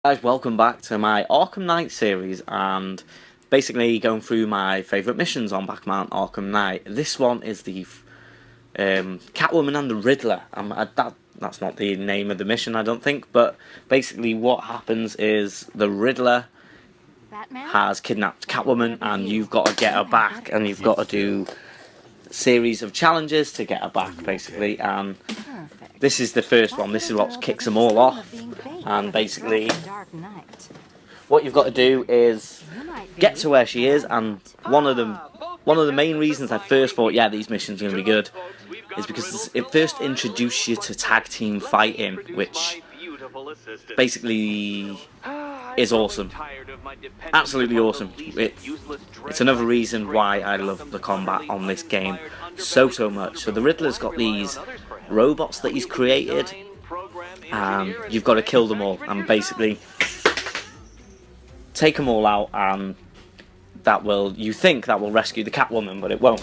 Guys, welcome back to my Arkham Knight series, and basically going through my favourite missions on Batman Arkham Knight. This one is the Catwoman and the Riddler. That's not the name of the mission, I don't think, but basically what happens is the Riddler has kidnapped Catwoman and you've got to get her back, and you've got to do a series of challenges to get her back, basically. And this is the first one. This is what kicks them all off. And basically, what you've got to do is get to where she is. And one of the main reasons I first thought, yeah, these missions are going to be good, is because it first introduced you to tag team fighting, which basically is awesome. Absolutely awesome. It's another reason why I love the combat on this game so much. So the Riddler's got these robots that he's created, and you've got to kill them all and basically take them all out, and you think that will rescue the Catwoman, but it won't,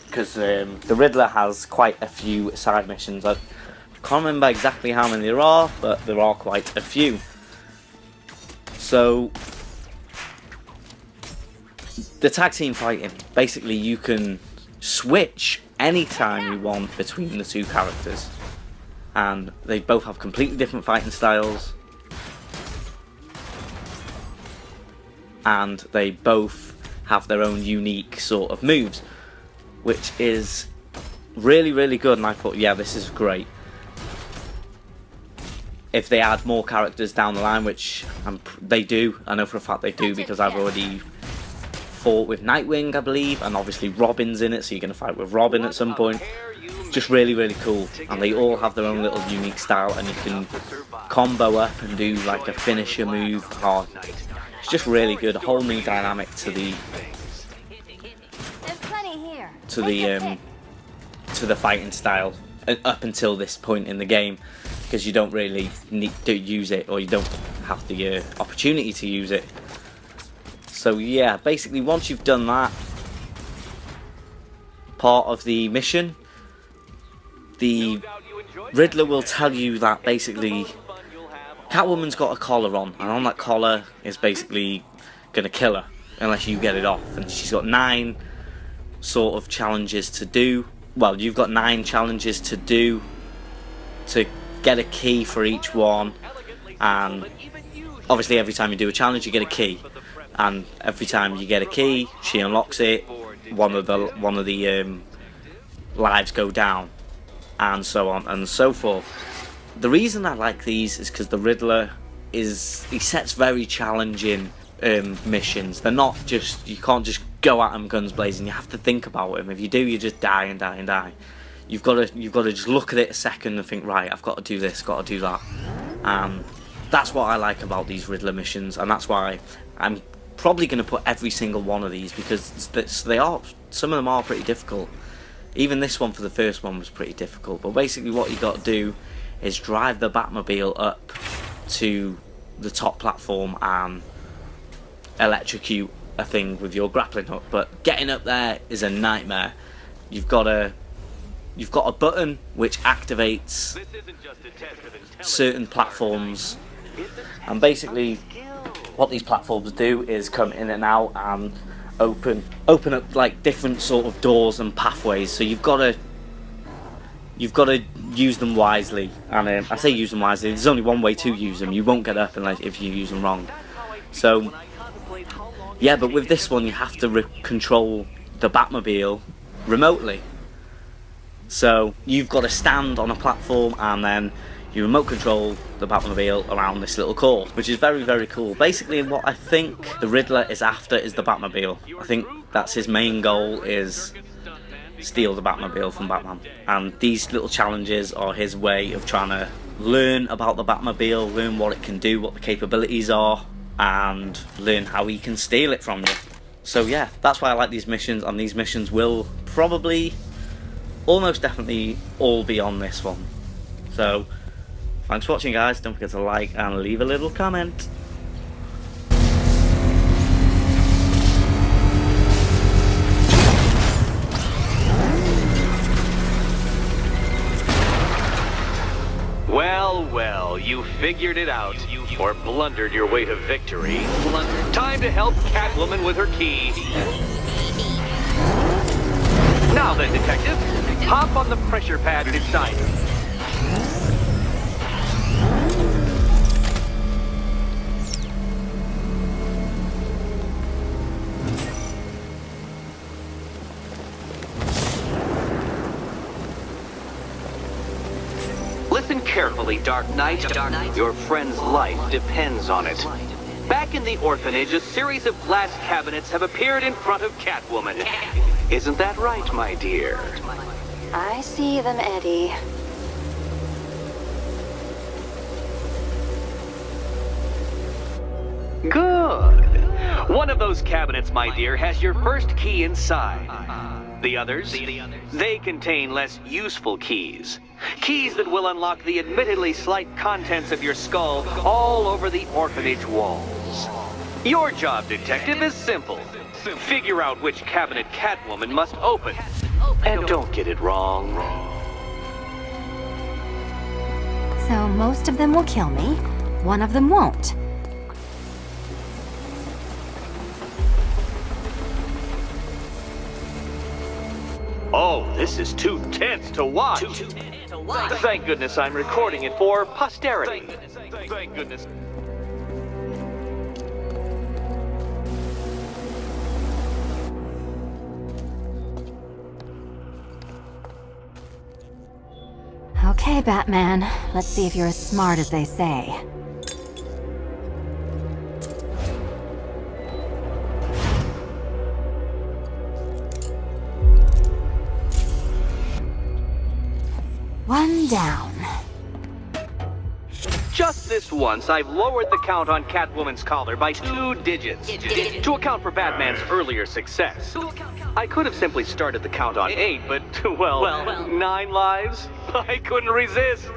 because the Riddler has quite a few side missions. I can't remember exactly how many there are, but there are quite a few. So the tag team fighting, basically you can switch anytime you want between the two characters, and they both have completely different fighting styles, and they both have their own unique sort of moves, which is really good. And I thought, yeah, this is great. If they add more characters down the line, which they do, I know for a fact they do, because I've already fought with Nightwing, I believe, and obviously Robin's in it, so you're going to fight with Robin at some point. Just really cool, and they all have their own little unique style, and you can combo up and do like a finisher move. Oh, it's just really good, a whole new dynamic to the fighting style up until this point in the game, because you don't really need to use it, or you don't have the opportunity to use it. So yeah, basically once you've done that part of the mission, the Riddler will tell you that basically Catwoman's got a collar on, and on that collar is basically going to kill her unless you get it off, and she's got 9 sort of challenges to do. Well, you've got 9 challenges to do to get a key for each one, and obviously every time you do a challenge you get a key, and every time you get a key she unlocks it, one of the lives go down, and so on and so forth. The reason I like these is because the Riddler he sets very challenging missions. They're not just, you can't just go at them guns blazing, you have to think about them. If you do, you just die and die and die. You've got to just look at it a second and think, right, I've got to do this, got to do that. That's what I like about these Riddler missions, and that's why I'm probably going to put every single one of these, because some of them are pretty difficult. Even this one for the first one was pretty difficult. But basically what you got to do is drive the Batmobile up to the top platform and electrocute a thing with your grappling hook. But getting up there is a nightmare. You've got a button which activates certain platforms, and basically what these platforms do is come in and out and open up like different sort of doors and pathways. So you've got to use them wisely, and I say use them wisely, there's only one way to use them. You won't get up if you use them wrong. So yeah, but with this one you have to control the Batmobile remotely. So you've got to stand on a platform and then you remote control the Batmobile around this little course, which is very cool. Basically what I think the Riddler is after is the Batmobile. I think that's his main goal, is steal the Batmobile from Batman. And these little challenges are his way of trying to learn about the Batmobile, learn what it can do, what the capabilities are, and learn how he can steal it from you. So yeah, that's why I like these missions, and these missions will probably almost definitely all be on this one. So thanks for watching, guys. Don't forget to like and leave a little comment. Well, you figured it out, or blundered your way to victory. Time to help Catwoman with her key. Now then, Detective, hop on the pressure pad beside her. Listen carefully, Dark Knight. Your friend's life depends on it. Back in the orphanage, a series of glass cabinets have appeared in front of Catwoman. Isn't that right, my dear? I see them, Eddie. Good. One of those cabinets, my dear, has your first key inside. The others? They contain less useful keys. Keys that will unlock the admittedly slight contents of your skull all over the orphanage walls. Your job, Detective, is simple. Figure out which cabinet Catwoman must open. And don't get it wrong. So most of them will kill me, one of them won't. Oh, this is too tense to watch. Thank goodness I'm recording it for posterity. Thank goodness. Okay, Batman. Let's see if you're as smart as they say. One down. Just this once, I've lowered the count on Catwoman's collar by 2 digits to account for Batman's earlier success. I could have simply started the count on 8, but, well, 9 lives? I couldn't resist.